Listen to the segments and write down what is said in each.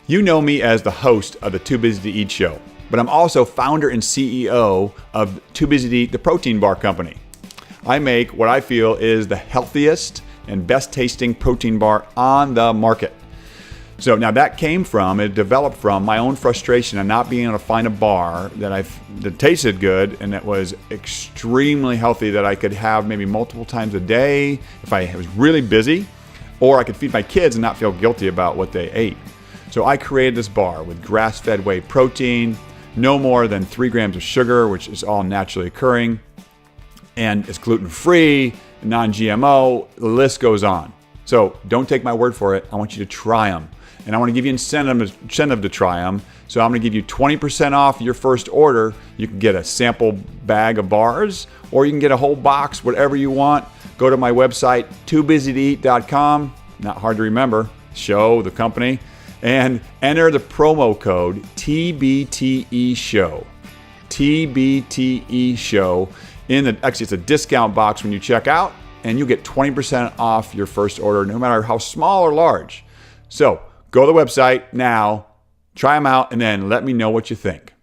You know me as the host of the Too Busy to Eat show, but I'm also founder and CEO of Too Busy to Eat, the protein bar company. I make what I feel is the healthiest and best tasting protein bar on the market. So now it developed from my own frustration of not being able to find a bar that tasted good and that was extremely healthy, that I could have maybe multiple times a day if I was really busy, or I could feed my kids and not feel guilty about what they ate. So I created this bar with grass-fed whey protein, no more than 3 grams of sugar, which is all naturally occurring, and it's gluten-free, non-GMO, the list goes on. So don't take my word for it. I want you to try them. And I want to give you incentive to try them. So I'm going to give you 20% off your first order. You can get a sample bag of bars, or you can get a whole box, whatever you want. Go to my website, toobusytoeat.com. Not hard to remember. Show, the company. And enter the promo code TBTE Show. TBTE Show. Actually, it's a discount box when you check out, and you'll get 20% off your first order, no matter how small or large. So go to the website now, try them out, and then let me know what you think.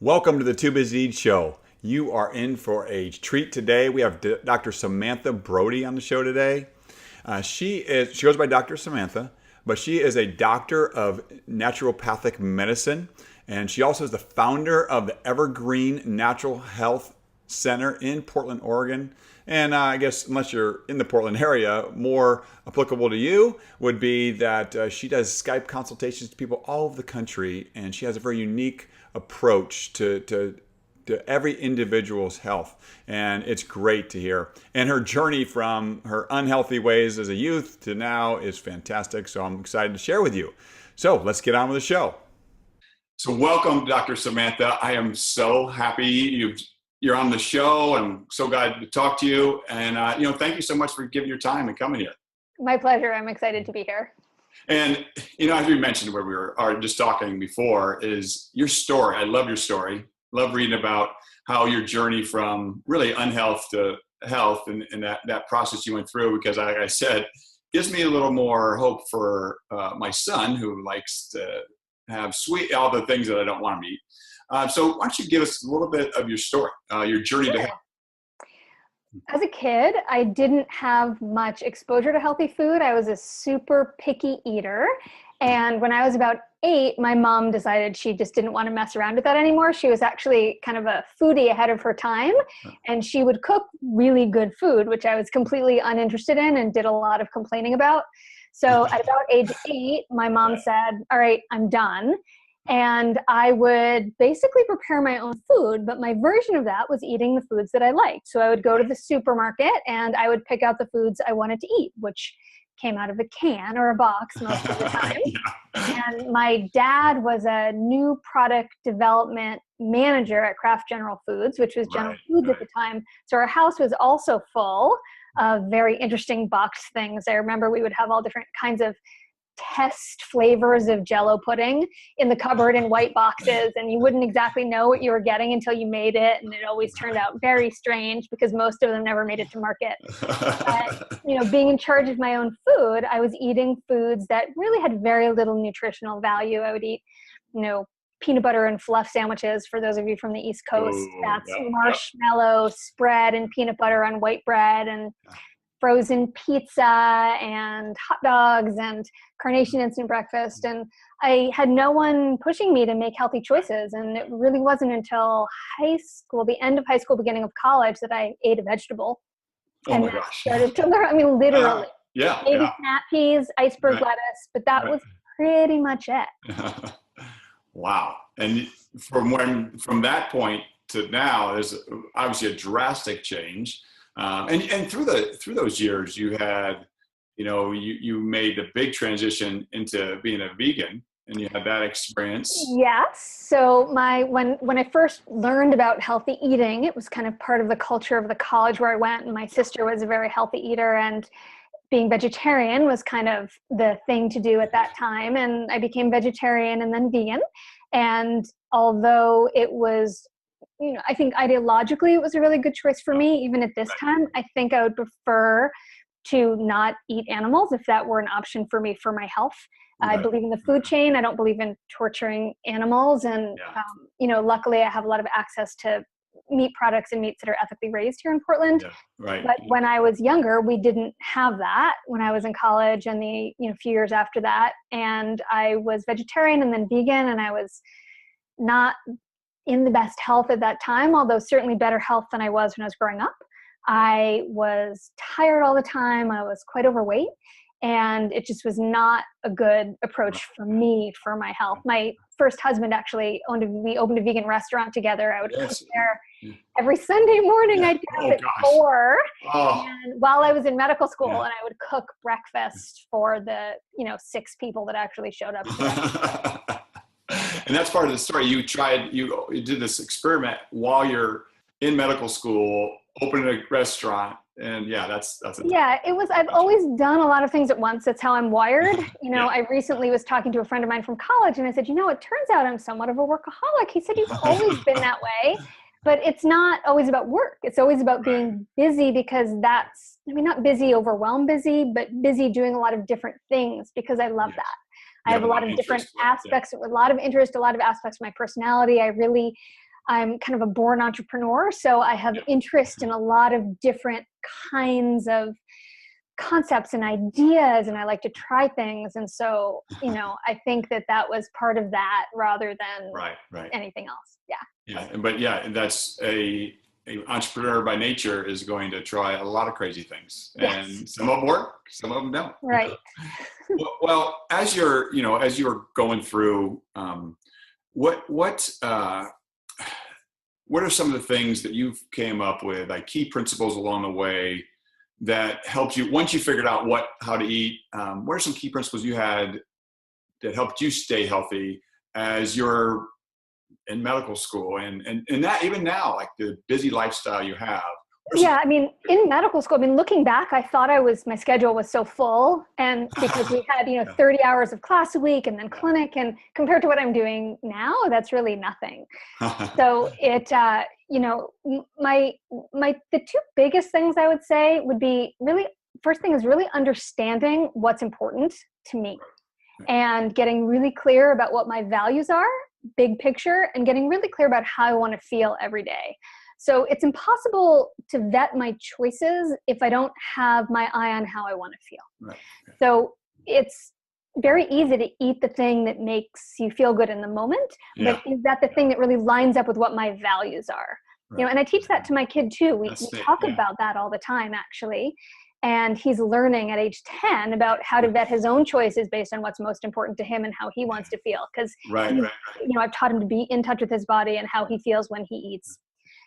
Welcome to the Too Busy to Eat show. You are in for a treat today. We have Dr. Samantha Brody on the show today. She goes by Dr. Samantha, but she is a doctor of naturopathic medicine, and she also is the founder of the Evergreen Natural Health Center in Portland, Oregon. And I guess unless you're in the Portland area, more applicable to you would be that she does Skype consultations to people all over the country, and she has a very unique approach to every individual's health, and it's great to hear. And her journey from her unhealthy ways as a youth to now is fantastic, so I'm excited to share with you. So let's get on with the show. So welcome, Dr. Samantha. I am so happy you're on the show. I'm so glad to talk to you, and thank you so much for giving your time and coming here. My pleasure. I'm excited to be here. And as we mentioned where we are just talking before, is your story. I love your story. Love reading about how your journey from really unhealth to health and that process you went through, because like I said, gives me a little more hope for my son, who likes to have all the things that I don't want to eat. So why don't you give us a little bit of your story, your journey to health? As a kid, I didn't have much exposure to healthy food. I was a super picky eater. And when I was about 8, my mom decided she just didn't want to mess around with that anymore. She was actually kind of a foodie ahead of her time, and she would cook really good food, which I was completely uninterested in and did a lot of complaining about. So at about age 8, my mom said, all right, I'm done. And I would basically prepare my own food, but my version of that was eating the foods that I liked. So I would go to the supermarket and I would pick out the foods I wanted to eat, which came out of a can or a box most of the time. And my dad was a new product development manager at Kraft General Foods, which was General Foods at the time. So our house was also full of very interesting boxed things. I remember we would have all different kinds of test flavors of Jell-O pudding in the cupboard in white boxes, and you wouldn't exactly know what you were getting until you made it, and it always turned out very strange because most of them never made it to market. But, being in charge of my own food, I was eating foods that really had very little nutritional value. I would eat, peanut butter and fluff sandwiches. For those of you from the East Coast, that's marshmallow spread and peanut butter on white bread, and frozen pizza and hot dogs and Carnation instant breakfast. And I had no one pushing me to make healthy choices. And it really wasn't until high school, the end of high school, beginning of college, that I ate a vegetable. Oh my gosh. Started to learn, literally. Maybe snap peas, iceberg lettuce, but that was pretty much it. Wow. And from that point to now, there's obviously a drastic change. And through those years, you had, you made the big transition into being a vegan, and you had that experience. Yes. So when I first learned about healthy eating, it was kind of part of the culture of the college where I went, and my sister was a very healthy eater, and being vegetarian was kind of the thing to do at that time. And I became vegetarian and then vegan. And although it was, I think ideologically it was a really good choice for me. Even at this time, I think I would prefer to not eat animals if that were an option for me for my health. I believe in the food chain. I don't believe in torturing animals. And, luckily I have a lot of access to meat products and meats that are ethically raised here in Portland. Yeah, right. But when I was younger, we didn't have that when I was in college and the few years after that. And I was vegetarian and then vegan, and I was not in the best health at that time, although certainly better health than I was when I was growing up. I was tired all the time. I was quite overweight. And it just was not a good approach for me, for my health. My first husband actually we opened a vegan restaurant together. I would cook there every Sunday morning. I'd get up at 4 and while I was in medical school, and I would cook breakfast for the 6 people that actually showed up. And that's part of the story. You did this experiment while you're in medical school, opening a restaurant. And that's I've always done a lot of things at once. That's how I'm wired. I recently was talking to a friend of mine from college, and I said, it turns out I'm somewhat of a workaholic. He said, you've always been that way, but it's not always about work. It's always about being busy, because not busy, overwhelmed busy, but busy doing a lot of different things, because I love that. I have a lot of different aspects, a lot of interest, a lot of aspects of my personality. I'm kind of a born entrepreneur, so I have interest in a lot of different kinds of concepts and ideas, and I like to try things. And so, I think that was part of that rather than anything else. That's an entrepreneur by nature is going to try a lot of crazy things, and some of them work, some of them don't. Right. Well, as you're going through, what are some of the things that you've came up with, like key principles along the way that helped you, once you figured out how to eat, what are some key principles you had that helped you stay healthy as you're in medical school and that even now, like the busy lifestyle you have? In medical school, looking back, I thought my schedule was so full, and because we had, 30 hours of class a week and then clinic, and compared to what I'm doing now, that's really nothing. So it, the 2 biggest things I would say would be first thing is really understanding what's important to me and getting really clear about what my values are, big picture, and getting really clear about how I want to feel every day. So it's impossible to vet my choices if I don't have my eye on how I want to feel. Right. So it's very easy to eat the thing that makes you feel good in the moment, but is that the thing that really lines up with what my values are? Right. And I teach that to my kid too. We talk about that all the time, actually. And he's learning at age 10 about how to vet his own choices based on what's most important to him and how he wants to feel. Because, I've taught him to be in touch with his body and how he feels when he eats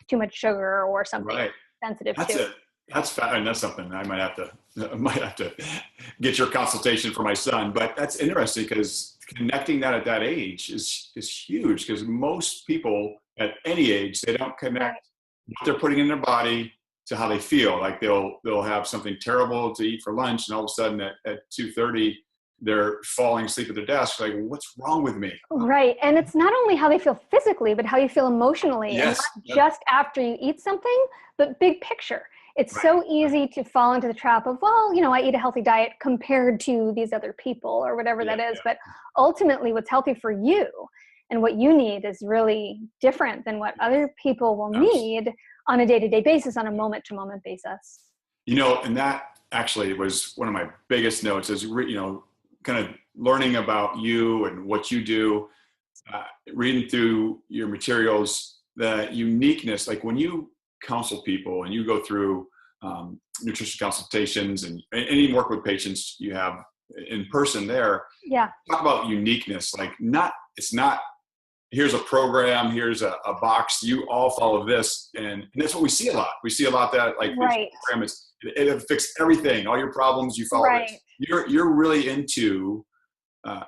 too much sugar or something sensitive to. That's something I might have to get your consultation for my son. But that's interesting, because connecting that at that age is huge, because most people at any age, they don't connect what they're putting in their body to how they feel. Like they'll have something terrible to eat for lunch, and all of a sudden at 2:30 they're falling asleep at their desk, like, what's wrong with me? Right. And it's not only how they feel physically, but how you feel emotionally. Yes. And not just after you eat something, but big picture. It's so easy to fall into the trap of, I eat a healthy diet compared to these other people or whatever that is. But ultimately what's healthy for you and what you need is really different than what other people will need on a day-to-day basis, on a moment-to-moment basis. And that actually was one of my biggest notes is, kind of learning about you and what you do, reading through your materials, the uniqueness, like when you counsel people and you go through nutrition consultations and even work with patients you have in person there, talk about uniqueness. Like it's not, here's a program, here's a box, you all follow this. And that's what we see a lot. We see a lot that like this program it'll fix everything, all your problems, you follow this. You're really into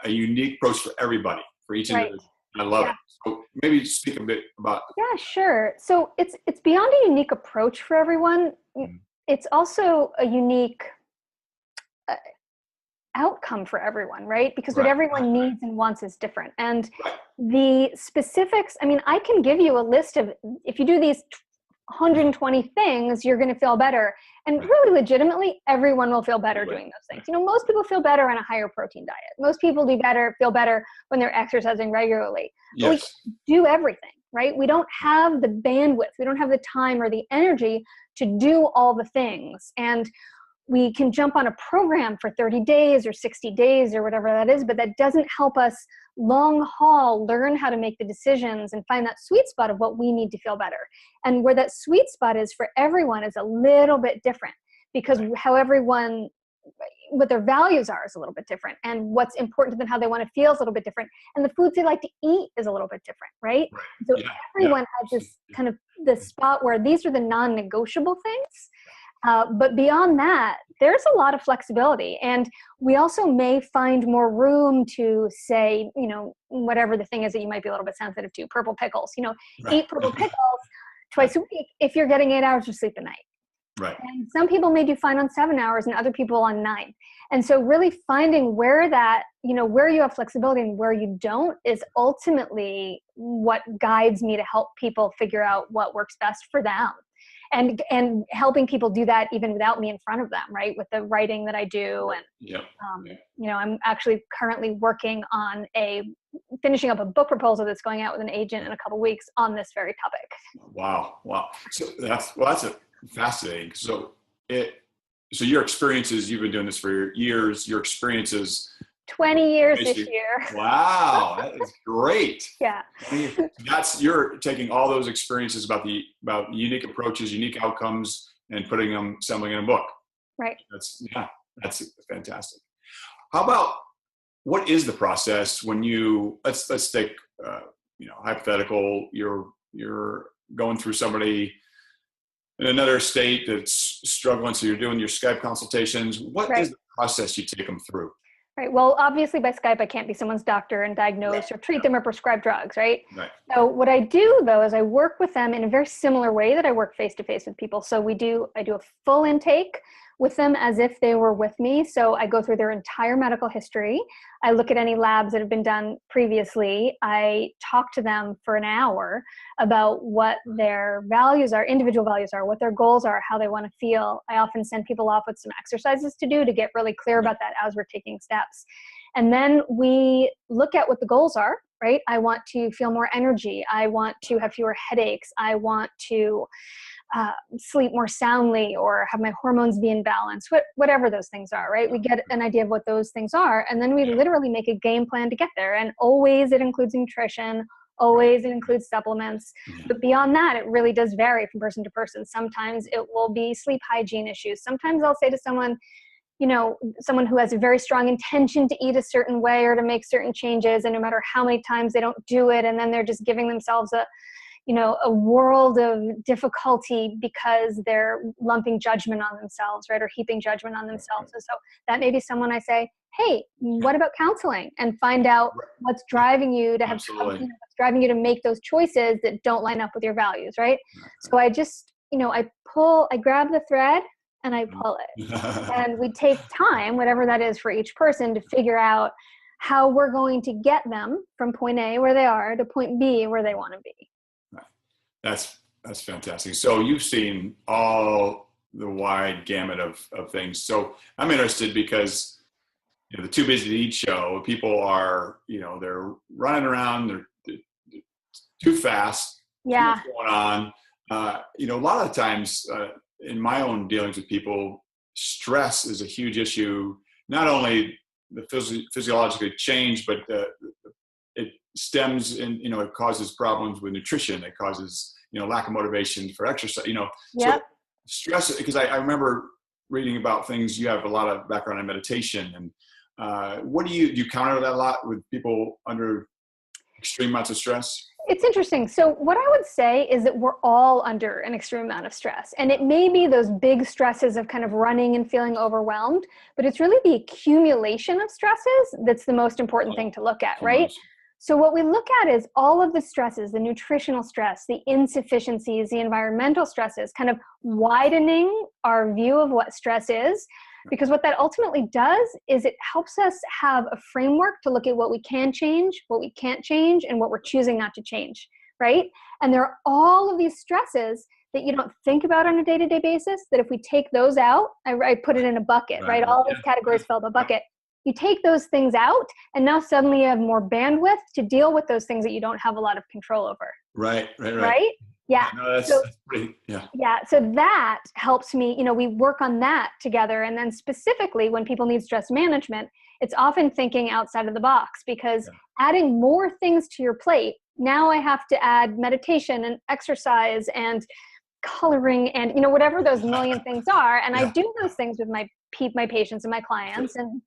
a unique approach for everybody, for each individual. I love it. So maybe speak a bit about. Yeah, sure. So it's beyond a unique approach for everyone. It's also a unique outcome for everyone, right? Because what everyone needs and wants is different. And the specifics, I can give you a list of, if you do these 120 things, you're going to feel better. And really legitimately, everyone will feel better doing those things. Most people feel better on a higher protein diet. Most people feel better when they're exercising regularly. But we can't do everything, right? We don't have the bandwidth. We don't have the time or the energy to do all the things. And we can jump on a program for 30 days or 60 days or whatever that is, but that doesn't help us long haul learn how to make the decisions and find that sweet spot of what we need to feel better. And where that sweet spot is for everyone is a little bit different, because how everyone, what their values are is a little bit different, and what's important to them, how they want to feel is a little bit different, and the foods they like to eat is a little bit different, right? So everyone has this kind of this spot where these are the non-negotiable things. But beyond that, there's a lot of flexibility. And we also may find more room to say, whatever the thing is that you might be a little bit sensitive to, purple pickles, eat purple pickles twice a week if you're getting 8 hours of sleep a night. Right. And some people may do fine on 7 hours and other people on 9. And so really finding where that, where you have flexibility and where you don't is ultimately what guides me to help people figure out what works best for them. And helping people do that even without me in front of them, right? With the writing that I do. And, I'm actually currently working on finishing up a book proposal that's going out with an agent in a couple of weeks on this very topic. Wow. So that's fascinating. So your experiences, you've been doing this for years, your experiences. 20 years this year. Wow, that is great. Yeah. You're taking all those experiences about unique approaches, unique outcomes, and assembling in a book. Right. That's fantastic. How about, what is the process when let's take hypothetical, you're going through somebody in another state that's struggling, so you're doing your Skype consultations. What is the process you take them through? Right. Well, obviously by Skype, I can't be someone's doctor and diagnose or treat them or prescribe drugs, right? So what I do though, is I work with them in a very similar way that I work face-to-face with people. So I do a full intake with them as if they were with me. So I go through their entire medical history. I look at any labs that have been done previously. I talk to them for an hour about what their values are, individual values are, what their goals are, how they want to feel. I often send people off with some exercises to do to get really clear about that as we're taking steps. And then we look at what the goals are, right? I want to feel more energy. I want to have fewer headaches. I want to sleep more soundly or have my hormones be in balance, whatever those things are, right? We get an idea of what those things are, and then we literally make a game plan to get there. And always it includes nutrition, always it includes supplements. But beyond that, it really does vary from person to person. Sometimes it will be sleep hygiene issues. Sometimes I'll say to someone, someone who has a very strong intention to eat a certain way or to make certain changes, and no matter how many times they don't do it, and then they're just giving themselves a world of difficulty because they're lumping judgment on themselves, right? Or heaping judgment on themselves. And so that may be someone I say, hey, what about counseling? And find out what's driving you to have, what's driving you to make those choices that don't line up with your values, right? So I just, I grab the thread and I pull it. And we take time, whatever that is for each person, to figure out how we're going to get them from point A where they are to point B where they want to be. That's fantastic. So you've seen all the wide gamut of things. So I'm interested because the Too Busy to Eat show, people are, they're running around, they're too fast. Yeah. What's going on? A lot of the times in my own dealings with people, stress is a huge issue. Not only the physiological change, but it stems in, it causes problems with nutrition. It causes, lack of motivation for exercise, So stress, because I remember reading about things, you have a lot of background in meditation, and what do you counter that a lot with people under extreme amounts of stress? It's interesting. So what I would say is that we're all under an extreme amount of stress, and it may be those big stresses of kind of running and feeling overwhelmed, but it's really the accumulation of stresses that's the most important thing to look at, right? So what we look at is all of the stresses, the nutritional stress, the insufficiencies, the environmental stresses, kind of widening our view of what stress is. Because what that ultimately does is it helps us have a framework to look at what we can change, what we can't change, and what we're choosing not to change, right? And there are all of these stresses that you don't think about on a day-to-day basis, that if we take those out, I put it in a bucket, right? All these categories fill up a bucket. You take those things out, and now suddenly you have more bandwidth to deal with those things that you don't have a lot of control over. Right. Yeah. No, that's pretty, yeah. Yeah. So that helps me, we work on that together. And then specifically when people need stress management, it's often thinking outside of the box, because adding more things to your plate, now I have to add meditation and exercise and coloring and, whatever those million things are. And I do those things with my patients and my clients and,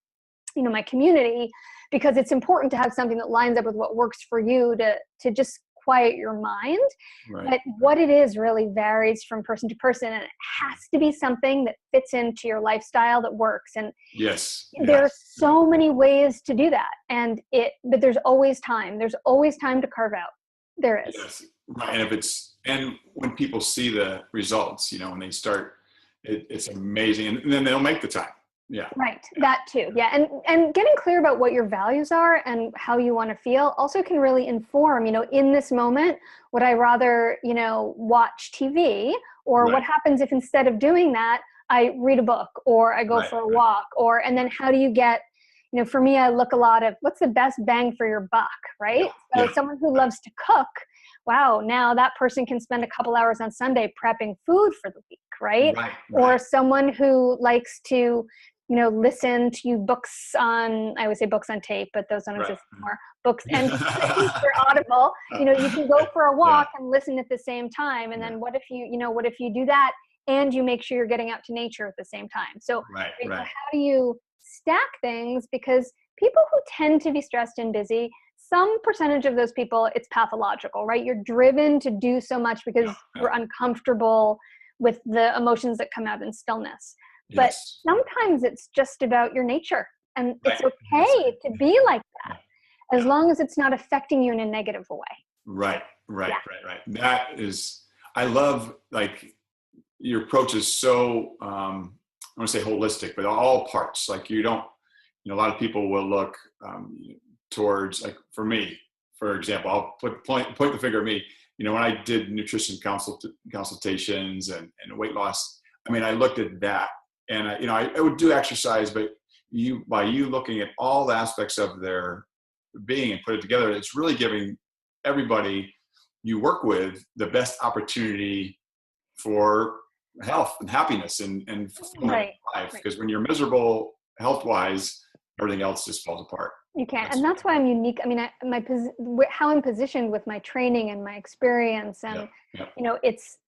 my community, because it's important to have something that lines up with what works for you to just quiet your mind. But what it is really varies from person to person, and it has to be something that fits into your lifestyle that works. And there are so many ways to do that, but there's always time to carve out. There is. And when people see the results, when they start, it's amazing, and then they'll make the time. That too. And getting clear about what your values are and how you want to feel also can really inform, in this moment, would I rather, watch TV, or what happens if instead of doing that, I read a book or I go for a walk, and then how do you get, for me, I look a lot of what's the best bang for your buck, right? So someone who loves to cook, wow, now that person can spend a couple hours on Sunday prepping food for the week, right? Or someone who likes to, listen to books on, I would say books on tape, but those don't exist anymore. Books and for Audible, you can go for a walk and listen at the same time. And then what if you do that and you make sure you're getting out to nature at the same time? So how do you stack things? Because people who tend to be stressed and busy, some percentage of those people, it's pathological, right? You're driven to do so much because you're uncomfortable with the emotions that come out in stillness. But sometimes it's just about your nature, and it's okay to be like that, as long as it's not affecting you in a negative way. Right. That is, I love, your approach is so, I want to say holistic, but all parts. You don't, a lot of people will look towards, for me, for example, I'll point the finger at me. When I did nutrition consultations and weight loss, I looked at that. And I would do exercise, but by you looking at all the aspects of their being and put it together, it's really giving everybody you work with the best opportunity for health and happiness and fulfillment in life. Because when you're miserable health-wise, everything else just falls apart. You can't. And that's why I'm unique. How I'm positioned with my training and my experience and,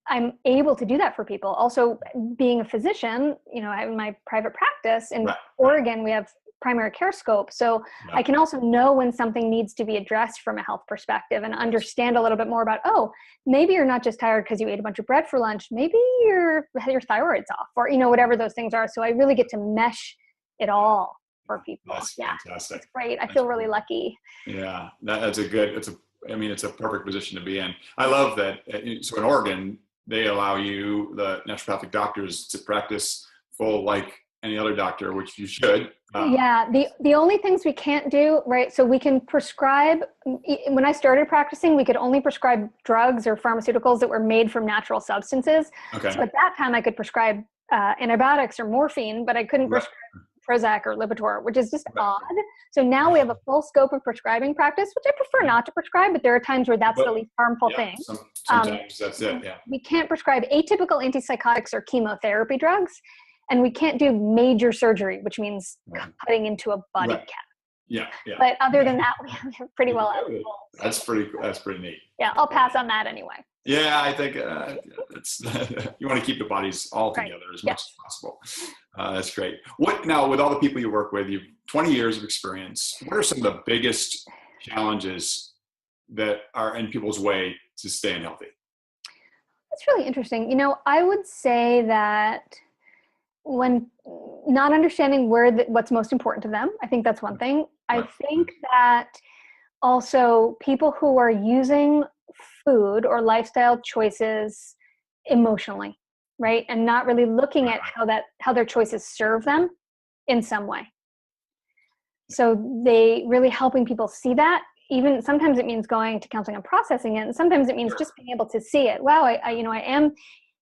I'm able to do that for people. Also being a physician, I have my private practice in Oregon, we have primary care scope. So I can also know when something needs to be addressed from a health perspective and understand a little bit more about, maybe you're not just tired because you ate a bunch of bread for lunch. Maybe your thyroid's off, or, whatever those things are. So I really get to mesh it all for people. That's fantastic. It's great. I feel really lucky. Yeah, it's a perfect position to be in. I love that. So in Oregon, they allow you, the naturopathic doctors, to practice full like any other doctor, which you should. The only things we can't do, right? So we can prescribe, when I started practicing, we could only prescribe drugs or pharmaceuticals that were made from natural substances. So at that time I could prescribe antibiotics or morphine, but I couldn't prescribe Prozac or Lipitor, which is just odd. So now we have a full scope of prescribing practice, which I prefer not to prescribe, but there are times where that's the least harmful thing. Sometimes that's it, We can't prescribe atypical antipsychotics or chemotherapy drugs, and we can't do major surgery, which means cutting into a body cap. But other than that, we're pretty well out of the rules. That's pretty neat. Yeah, I'll pass on that anyway. Yeah, I think it's you want to keep the bodies all together as much as possible. That's great. What now, with all the people you work with, you've 20 years of experience. What are some of the biggest challenges that are in people's way to staying healthy? That's really interesting. I would say that when not understanding what's most important to them, I think that's one thing. I think that also people who are using food or lifestyle choices emotionally, right? And not really looking at how their choices serve them in some way. So they really helping people see that. Even sometimes it means going to counseling and processing it. And sometimes it means just being able to see it. Wow, I am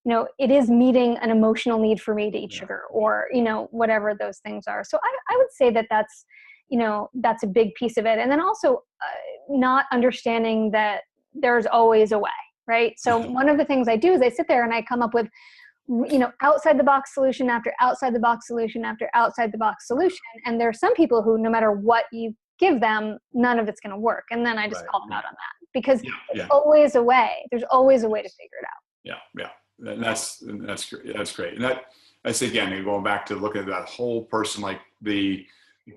it is meeting an emotional need for me to eat sugar, or, whatever those things are. So I would say that that's a big piece of it. And then also not understanding that there's always a way, right? So one of the things I do is I sit there and I come up with, outside the box solution after outside the box solution after outside the box solution. And there are some people who, no matter what you give them, none of it's going to work. And then I just call them out on that, because there's always a way. There's always a way to figure it out. Yeah. That's great. That's great. And that's again, going back to looking at that whole person, like the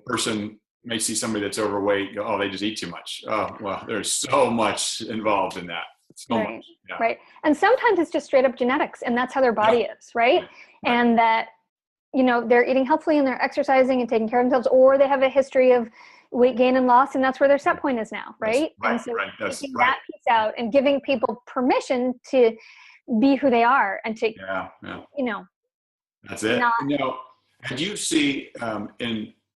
person may see somebody that's overweight, go, oh, they just eat too much. Oh, well, there's so much involved in that. So much. Yeah. Right. And sometimes it's just straight up genetics, and that's how their body is, right? And that, they're eating healthfully and they're exercising and taking care of themselves, or they have a history of weight gain and loss, and that's where their set point is now, right? And so taking that piece out and giving people permission to be who they are and to, that's it. Did you see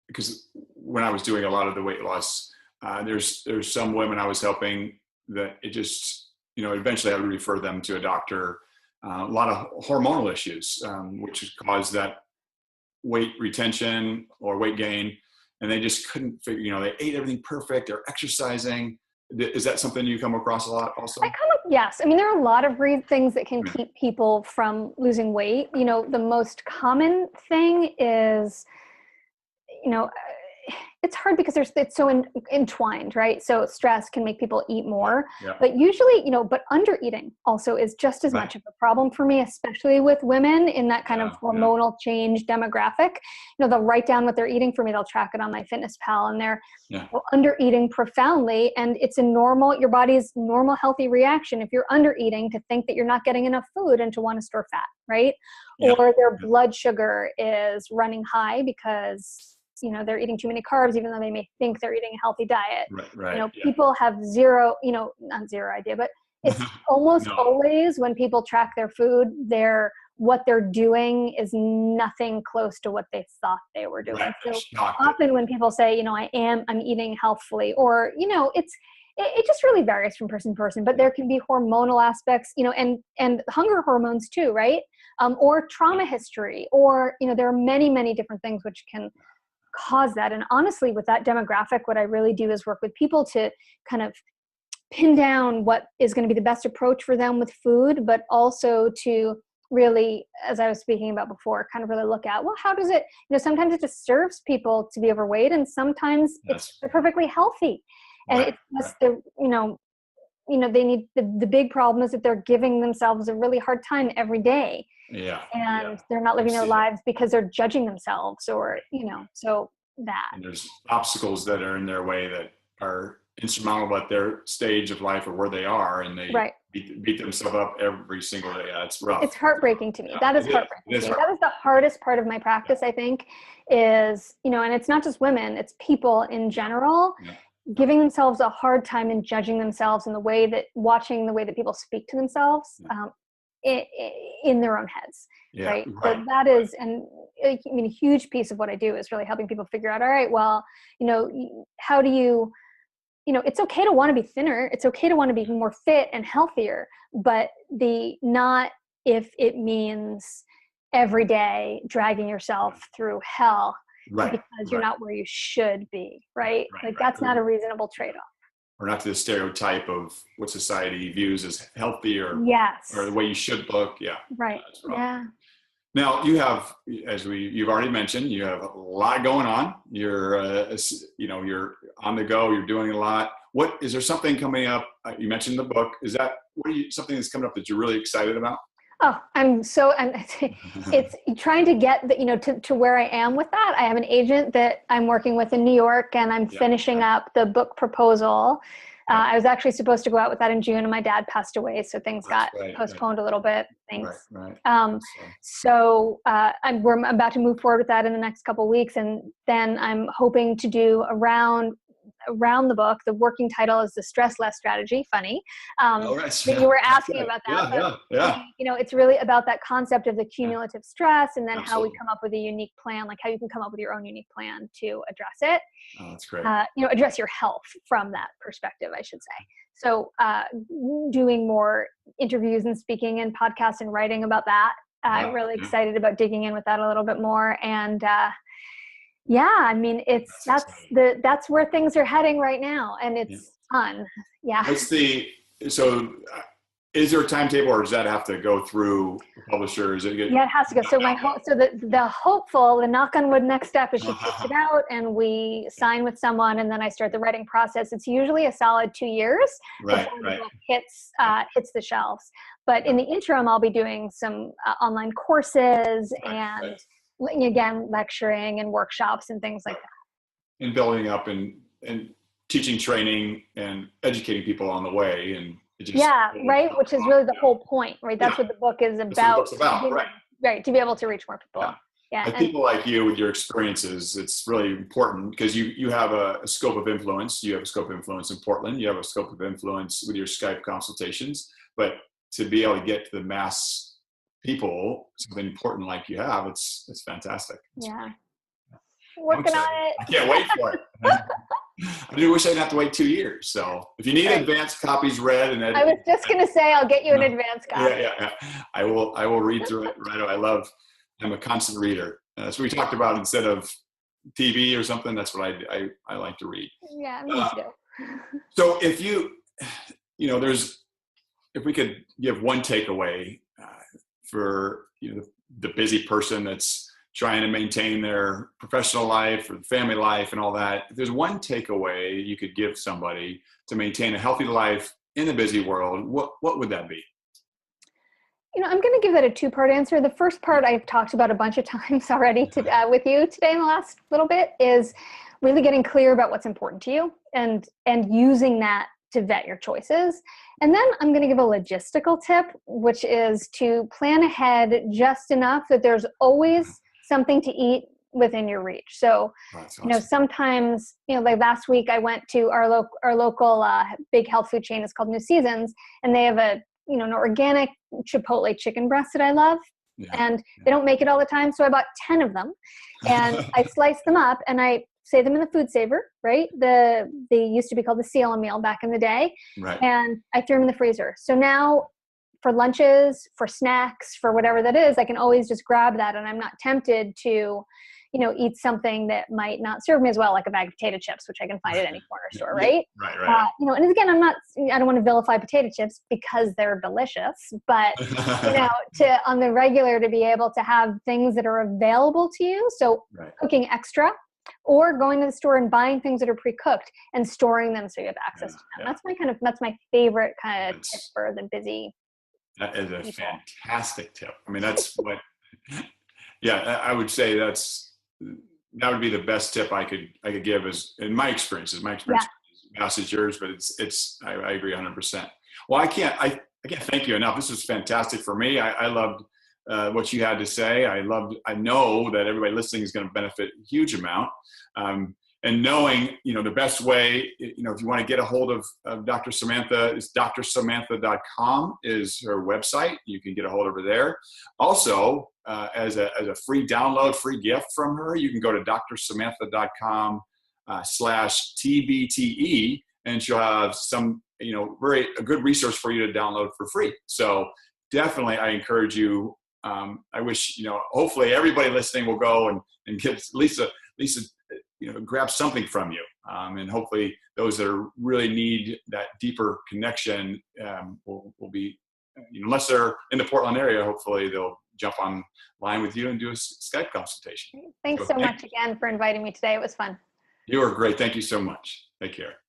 because when I was doing a lot of the weight loss, there's some women I was helping that it just, eventually I would refer them to a doctor, a lot of hormonal issues, which caused that weight retention or weight gain. And they just couldn't figure, they ate everything perfect, they're exercising. Is that something you come across a lot also? Yes. I mean, there are a lot of things that can keep people from losing weight. The most common thing is, it's hard because it's so entwined, right? So stress can make people eat more, but usually, but under eating also is just as much of a problem for me, especially with women in that kind of hormonal change demographic. They'll write down what they're eating for me. They'll track it on MyFitnessPal, and they're under eating profoundly. And it's your body's normal, healthy reaction if you're under eating to think that you're not getting enough food and to want to store fat, right? Or their blood sugar is running high because they're eating too many carbs, even though they may think they're eating a healthy diet. People have not zero idea, but it's almost always when people track their food, what they're doing is nothing close to what they thought they were doing. So often when people say, I'm eating healthfully, or, it just really varies from person to person, but there can be hormonal aspects, and hunger hormones too, right? Or trauma history, or, there are many, many different things which can cause that. And honestly, with that demographic, what I really do is work with people to kind of pin down what is going to be the best approach for them with food, but also to really, as I was speaking about before, kind of really look at, well, how does it, sometimes it just serves people to be overweight, and sometimes they're perfectly healthy. And it's just they need, the big problem is that they're giving themselves a really hard time every day. And they're not living their lives because they're judging themselves, or, so that. And there's obstacles that are in their way that are insurmountable at their stage of life or where they are, and they beat themselves up every single day. It's rough. It's heartbreaking to me. That is heartbreaking to me. That is the hardest part of my practice, I think, is, and it's not just women, it's people in general. Giving themselves a hard time and judging themselves, and watching the way that people speak to themselves in their own heads, right? So that is, and a huge piece of what I do is really helping people figure out, all right, well, how do you, it's okay to want to be thinner. It's okay to want to be more fit and healthier, but not if it means every day dragging yourself through hell. Because you're not where you should be, right? That's not a reasonable trade-off. Or not to the stereotype of what society views as healthy, or the way you should look. Now you have, as you've already mentioned, you have a lot going on. You're, you're on the go. You're doing a lot. Is there something coming up? You mentioned the book. Something that's coming up that you're really excited about? Oh, it's trying to get to where I am with that. I have an agent that I'm working with in New York, and I'm finishing up the book proposal. I was actually supposed to go out with that in June, and my dad passed away, so things got postponed a little bit. Thanks. So we're about to move forward with that in the next couple of weeks, and then I'm hoping to do around the book. The working title is The Stress Less Strategy. Funny. That you were asking about that. It's really about that concept of the cumulative stress, and then how we come up with a unique plan, like how you can come up with your own unique plan to address it. Oh, that's great. Address your health from that perspective, I should say. So doing more interviews and speaking and podcasts and writing about that. I'm really excited about digging in with that a little bit more. And I mean, that's where things are heading right now, and it's fun. Yeah. Is there a timetable, or does that have to go through the publisher? It has to go. So the knock on wood next step is she puts it out and we sign with someone, and then I start the writing process. It's usually a solid 2 years before the book hits the shelves. But in the interim, I'll be doing some online courses and again, lecturing and workshops and things like that. And building up and teaching, training, and educating people on the way. And which is really the whole point, right? That's what the book is about. To be able to reach more people. And people like you with your experiences, it's really important because you have a scope of influence. You have a scope of influence in Portland. You have a scope of influence with your Skype consultations. But to be able to get to the mass people, something important like you have, it's fantastic. Working on it. I can't wait for it. I do wish I didn't have to wait 2 years. So if you need advanced copies read and edited, I was just going to say, I'll get you an advanced copy. Yeah. I will read through it right away. I'm a constant reader. So we talked about, instead of TV or something, that's what I like to read. Yeah, me too. So if if we could give one takeaway for the busy person that's trying to maintain their professional life or family life and all that, if there's one takeaway you could give somebody to maintain a healthy life in the busy world, what would that be? I'm going to give that a two-part answer. The first part I've talked about a bunch of times already with you today in the last little bit is really getting clear about what's important to you and using that to vet your choices. And then I'm going to give a logistical tip, which is to plan ahead just enough that there's always something to eat within your reach. So, sometimes, like last week I went to our local big health food chain. It's called New Seasons, and they have an organic Chipotle chicken breast that I love. And they don't make it all the time. So I bought 10 of them and I sliced them up and I save them in the food saver, right? They used to be called the Seal meal back in the day. Right. And I threw them in the freezer. So now for lunches, for snacks, for whatever that is, I can always just grab that, and I'm not tempted to, eat something that might not serve me as well, like a bag of potato chips, which I can find at any corner store, right? Right. And again, I don't want to vilify potato chips because they're delicious, but on the regular, to be able to have things that are available to you. So cooking extra, or going to the store and buying things that are pre-cooked and storing them so you have access to them. That's my favorite kind of tip for the busy. That is a fantastic tip. I mean, that's what, I would say that would be the best tip I could give, is in my experiences. My experience is vast as yours, but I agree 100%. Well, I can't thank you enough. This was fantastic for me. I loved what you had to say. I know that everybody listening is going to benefit a huge amount. And knowing, the best way, if you want to get a hold of Dr. Samantha, is drsamantha.com is her website. You can get a hold of her there. Also, as a free download, free gift from her, you can go to drsamantha.com /TBTE, and she'll have some, a good resource for you to download for free. So definitely, I encourage you. I wish, hopefully everybody listening will go and get at least grab something from you. And hopefully those that really need that deeper connection will be, unless they're in the Portland area, hopefully they'll jump online with you and do a Skype consultation. Thanks so much again for inviting me today. It was fun. You were great. Thank you so much. Take care.